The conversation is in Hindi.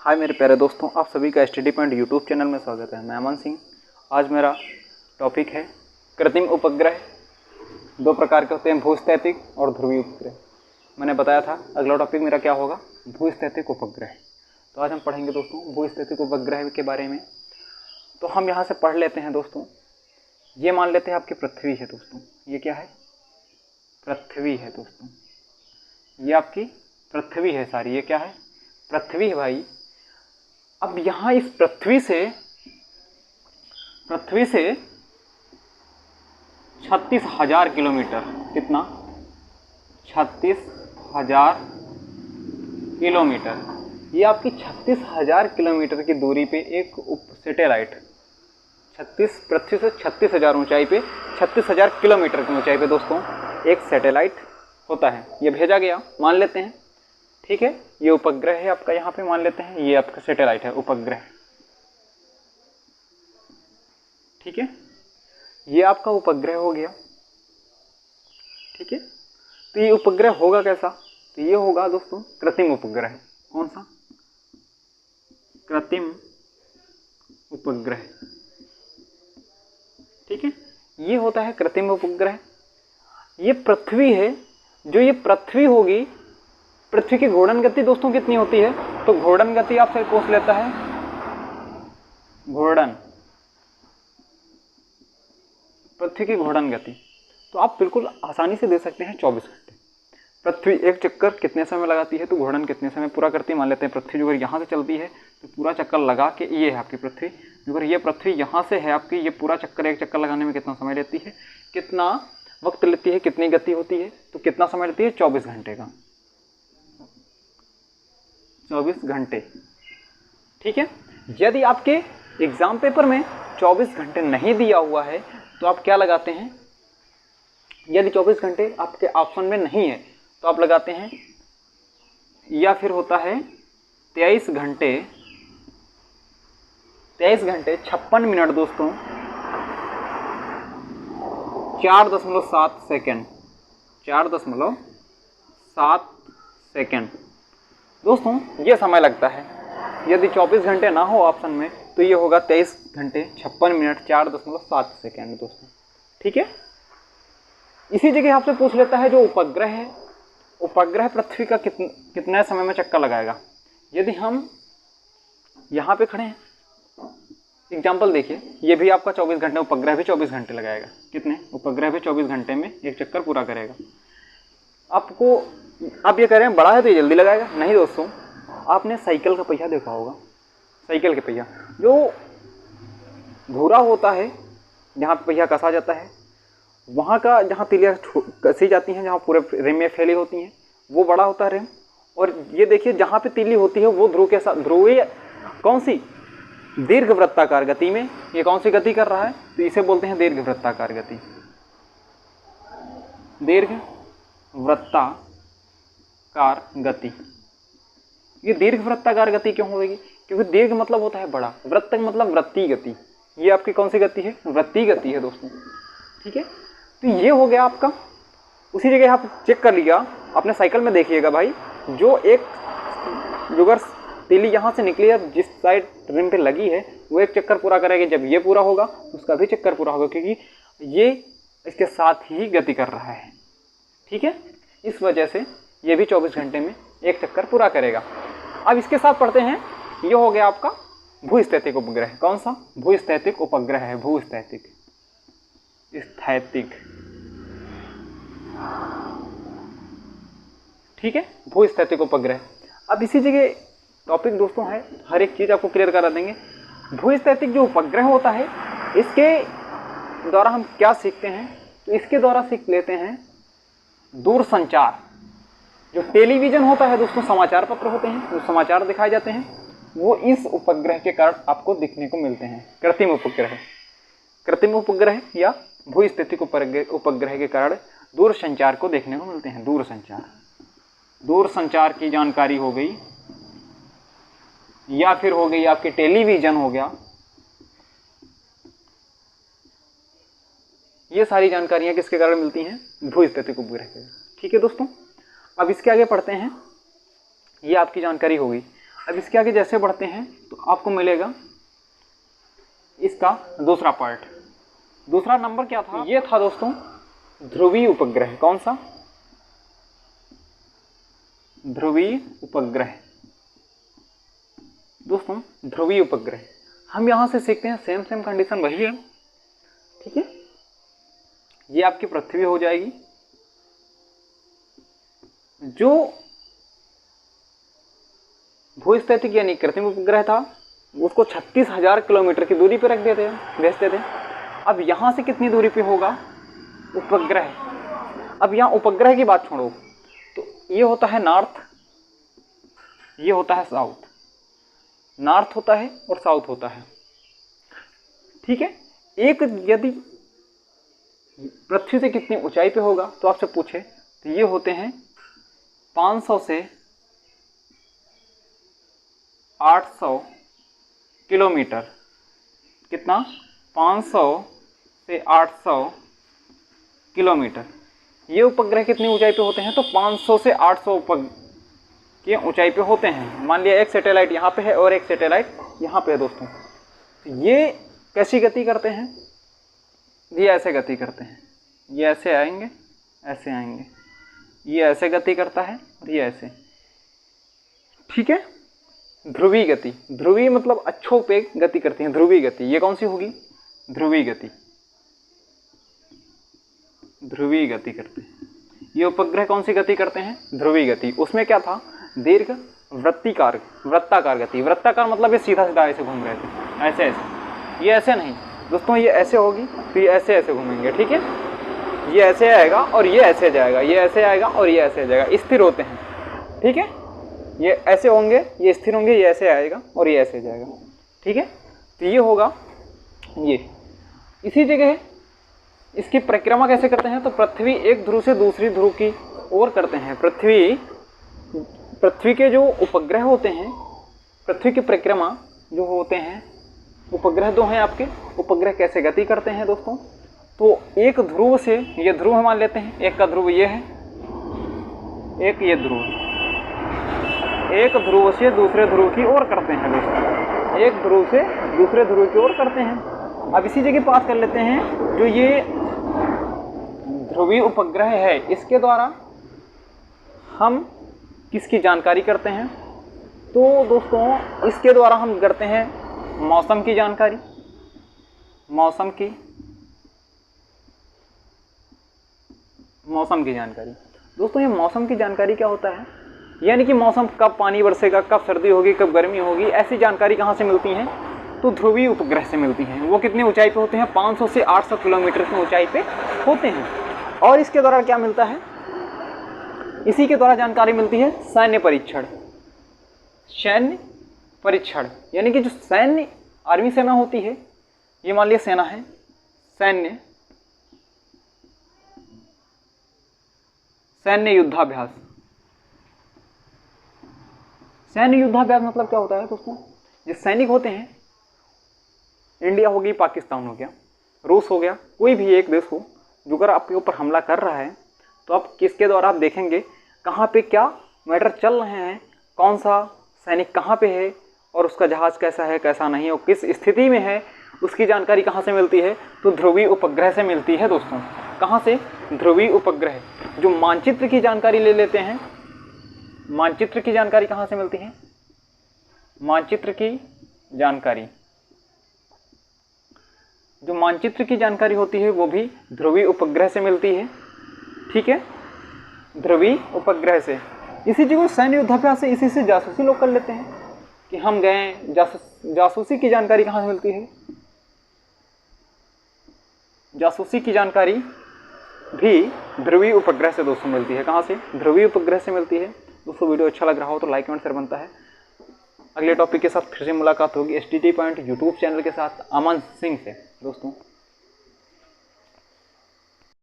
हाय मेरे प्यारे दोस्तों, आप सभी का स्टडी पॉइंट यूट्यूब चैनल में स्वागत है। मैं अमन सिंह। आज मेरा टॉपिक है कृत्रिम उपग्रह। दो प्रकार के होते हैं, भूस्थैतिक और ध्रुवीय उपग्रह। मैंने बताया था अगला टॉपिक मेरा क्या होगा, भूस्थैतिक उपग्रह। तो आज हम पढ़ेंगे दोस्तों भूस्थैतिक उपग्रह के बारे में। तो हम यहाँ से पढ़ लेते हैं दोस्तों। ये मान लेते हैं आपकी पृथ्वी है दोस्तों। ये क्या है? पृथ्वी है दोस्तों। ये आपकी पृथ्वी है सारी। ये क्या है? पृथ्वी है भाई। अब यहाँ इस पृथ्वी से 36,000 किलोमीटर, कितना? 36,000 किलोमीटर। ये आपकी 36,000 किलोमीटर की दूरी पे एक सैटेलाइट, 36 पृथ्वी से 36,000 ऊंचाई पे, 36,000 किलोमीटर की ऊंचाई पे दोस्तों एक सैटेलाइट होता है। ये भेजा गया, मान लेते हैं, ठीक है। ये उपग्रह है आपका, यहाँ पे मान लेते हैं ये आपका सैटेलाइट है, उपग्रह, ठीक है। ये आपका उपग्रह हो गया, ठीक है। तो ये उपग्रह होगा कैसा? तो ये होगा दोस्तों कृत्रिम उपग्रह। कौन सा? कृत्रिम उपग्रह, ठीक है। ये होता है कृत्रिम उपग्रह। ये पृथ्वी है, जो ये पृथ्वी होगी, पृथ्वी की घूर्णन गति दोस्तों कितनी होती है? तो घूर्णन गति आपसे पूछ लेता है, घूर्णन, पृथ्वी की घूर्णन गति। तो आप बिल्कुल आसानी से दे सकते हैं 24 घंटे। पृथ्वी एक चक्कर कितने समय लगाती है, तो घूर्णन कितने समय पूरा करती है। मान लेते हैं पृथ्वी जो अगर यहाँ से चलती है तो पूरा चक्कर लगा के, ये है आपकी पृथ्वी, अगर ये पृथ्वी यहाँ से है आपकी, ये पूरा चक्कर, एक चक्कर लगाने में कितना समय लेती है, कितना वक्त लेती है, कितनी गति होती है, तो कितना समय लेती है? 24 घंटे का, 24 घंटे, ठीक है। यदि आपके एग्जाम पेपर में 24 घंटे नहीं दिया हुआ है तो आप क्या लगाते हैं? यदि 24 घंटे आपके ऑप्शन में नहीं है तो आप लगाते हैं, या फिर होता है 23 घंटे 56 मिनट दोस्तों 4.7 सेकेंड, 4.7 सेकेंड दोस्तों ये समय लगता है। यदि 24 घंटे ना हो ऑप्शन में तो ये होगा 23 घंटे 56 मिनट 4.7 सेकेंड दोस्तों, ठीक है। इसी जगह आपसे पूछ लेता है जो उपग्रह है, उपग्रह पृथ्वी का कितने समय में चक्कर लगाएगा। यदि हम यहाँ पे खड़े हैं, एग्जाम्पल देखिए, ये भी आपका 24 घंटे, उपग्रह भी 24 घंटे लगाएगा। कितने? उपग्रह भी 24 घंटे में एक चक्कर पूरा करेगा। आपको आप ये कह रहे हैं बड़ा है तो ये जल्दी लगाएगा? नहीं दोस्तों, आपने साइकिल का पहिया देखा होगा। साइकिल के पहिया जो भूरा होता है, जहाँ पहिया कसा जाता है, वहाँ का जहाँ तीलियाँ कसी जाती हैं, जहाँ पूरे रिम में फैली होती हैं, वो बड़ा होता है रिम। और ये देखिए जहाँ पे तीली होती है वो ध्रुव के साथ, ध्रुवीय कौन सी? दीर्घ वृत्ताकार गति में ये कौन सी गति कर रहा है? तो इसे बोलते हैं दीर्घ वृत्ताकार गति। दीर्घ वृत्ताकार गति। ये दीर्घ वृत्ताकार गति क्यों होगी? क्योंकि दीर्घ मतलब होता है बड़ा, वृत्त मतलब वृत्तीय गति। ये आपकी कौन सी गति है? वृत्तीय गति है दोस्तों, ठीक है। तो ये हो गया आपका। उसी जगह आप चेक कर लिया, अपने साइकिल में देखिएगा भाई, जो अगर तीली यहाँ से निकली है, जिस साइड रिम पे लगी है वो एक चक्कर पूरा करेगी। जब ये पूरा होगा उसका भी चक्कर पूरा होगा, क्योंकि ये इसके साथ ही गति कर रहा है, ठीक है। इस वजह से ये भी 24 घंटे में एक चक्कर पूरा करेगा। अब इसके साथ पढ़ते हैं, ये हो गया आपका भूस्थैतिक उपग्रह। कौन सा? भूस्थैतिक उपग्रह है, भूस्थैतिक, स्थैतिक, ठीक है, भूस्थैतिक उपग्रह। अब इसी जगह टॉपिक दोस्तों है, हर एक चीज आपको क्लियर करा देंगे। भूस्थैतिक जो उपग्रह होता है, इसके द्वारा हम क्या सीखते हैं? तो इसके द्वारा सीख लेते हैं दूरसंचार। जो टेलीविजन होता है दोस्तों, समाचार पत्र होते हैं, जो समाचार दिखाए जाते हैं, वो इस उपग्रह के कारण आपको दिखने को मिलते हैं। कृत्रिम उपग्रह, कृत्रिम उपग्रह या भूस्थैतिक उपग्रह के कारण दूरसंचार को देखने को मिलते हैं। दूरसंचार, दूरसंचार की जानकारी हो गई, या फिर हो गई आपकी टेलीविजन हो गया। ये सारी जानकारियां किसके कारण मिलती हैं? भूस्थैतिक उपग्रह के, ठीक है दोस्तों। अब इसके आगे पढ़ते हैं, ये आपकी जानकारी होगी। अब इसके आगे जैसे बढ़ते हैं तो आपको मिलेगा इसका दूसरा पार्ट। दूसरा नंबर क्या था? ये था दोस्तों ध्रुवीय उपग्रह। कौन सा? ध्रुवीय उपग्रह। दोस्तों ध्रुवीय उपग्रह हम यहां से सीखते हैं, सेम कंडीशन वही है, ठीक है। ये आपकी पृथ्वी हो जाएगी। जो भूस्थितिक यानी कृत्रिम उपग्रह था उसको 36,000 किलोमीटर की दूरी पर रख देते थे, भेजते थे। अब यहां से कितनी दूरी पे होगा उपग्रह? अब यहां उपग्रह की बात छोड़ो तो ये होता है नॉर्थ, ये होता है साउथ। नॉर्थ होता है और साउथ होता है, ठीक है। एक यदि पृथ्वी से कितनी ऊंचाई पे होगा तो आपसे पूछे तो ये होते हैं 500 से 800 किलोमीटर। कितना? 500 से 800 किलोमीटर। ये उपग्रह कितनी ऊंचाई पे होते हैं? तो 500 से 800 की ऊंचाई पे होते हैं। मान लिया एक सैटेलाइट यहाँ पे है और एक सैटेलाइट यहाँ पे है दोस्तों। तो ये कैसी गति करते हैं? ये ऐसे गति करते हैं। ये ऐसे आएंगे, ऐसे आएंगे, ये ऐसे गति करता है और ये ऐसे, ठीक है। ध्रुवीय गति, ध्रुवीय मतलब अक्षों पे गति करती है। ध्रुवीय गति ये कौन सी होगी? ध्रुवीय गति, ध्रुवीय गति करते हैं। ये उपग्रह कौन सी गति करते हैं? ध्रुवीय गति। उसमें क्या था? दीर्घ वृत्ताकार गति। वृत्ताकार मतलब ये सीधा सीधा ऐसे घूम रहे थे, ऐसे ऐसे। ये ऐसे नहीं दोस्तों, ये ऐसे होगी फिर ये ऐसे ऐसे घूमेंगे, ठीक है। ये ऐसे आएगा और ये ऐसे जाएगा, ये ऐसे आएगा और ये ऐसे जाएगा, स्थिर होते हैं, ठीक है। ये ऐसे होंगे, ये स्थिर होंगे, ये ऐसे आएगा और ये ऐसे जाएगा, ठीक है। तो ये होगा ये। इसी जगह इसकी परिक्रमा कैसे करते हैं? तो पृथ्वी एक ध्रुव से दूसरी ध्रुव की ओर करते हैं। पृथ्वी के जो उपग्रह होते हैं, पृथ्वी की परिक्रमा जो होते हैं, उपग्रह दो हैं आपके। उपग्रह कैसे गति करते हैं दोस्तों? तो एक ध्रुव से, ये ध्रुव हम मान लेते हैं, एक का ध्रुव ये है, एक ये ध्रुव, एक ध्रुव से दूसरे ध्रुव की ओर करते हैं दोस्तों। एक ध्रुव से दूसरे ध्रुव की ओर करते हैं। अब इसी जगह बात कर लेते हैं, जो ये ध्रुवीय उपग्रह है इसके द्वारा हम किसकी जानकारी करते हैं? तो दोस्तों इसके द्वारा हम करते हैं मौसम की जानकारी। मौसम की जानकारी दोस्तों, ये मौसम की जानकारी क्या होता है? यानी कि मौसम कब पानी बरसेगा, कब सर्दी होगी, कब गर्मी होगी, ऐसी जानकारी कहाँ से मिलती है? तो ध्रुवीय उपग्रह से मिलती हैं। वो कितनी ऊंचाई पे होते हैं? 500 से 800 किलोमीटर की ऊंचाई पे होते हैं। और इसके द्वारा क्या मिलता है? इसी के द्वारा जानकारी मिलती है सैन्य परीक्षण। सैन्य परीक्षण यानी कि जो सैन्य आर्मी सेना होती है, ये मान लिया सेना है, सैन्य युद्धाभ्यास। सैन्य युद्धाभ्यास मतलब क्या होता है दोस्तों? जो सैनिक होते हैं, इंडिया होगी, पाकिस्तान हो गया, रूस हो गया, कोई भी एक देश हो, जो अगर आपके ऊपर हमला कर रहा है तो आप किसके द्वारा आप देखेंगे कहाँ पे क्या मैटर चल रहे हैं, कौन सा सैनिक कहाँ पे है और उसका जहाज कैसा है, कैसा नहीं, और किस स्थिति में है, उसकी जानकारी कहाँ से मिलती है? तो ध्रुवीय उपग्रह से मिलती है दोस्तों। कहाँ से? ध्रुवीय उपग्रह। जो मानचित्र की जानकारी ले लेते हैं, मानचित्र की जानकारी कहाँ से मिलती है? मानचित्र की जानकारी, जो मानचित्र की जानकारी होती है वो भी ध्रुवीय उपग्रह से मिलती है, ठीक है, ध्रुवीय उपग्रह से। इसी जगह सैन्य युद्धाभ्यास से, इसी से जासूसी लोग कर लेते हैं कि हम गए, जासूसी की जानकारी कहाँ से मिलती है? जासूसी की जानकारी भी ध्रुवीय उपग्रह से दोस्तों मिलती है। कहाँ से? ध्रुवीय उपग्रह से मिलती है। दोस्तों वीडियो अच्छा लग रहा हो तो लाइक कमेंट शेयर बनता है। अगले टॉपिक के साथ फिर से मुलाकात होगी STT पॉइंट यूट्यूब चैनल के साथ अमन सिंह से दोस्तों।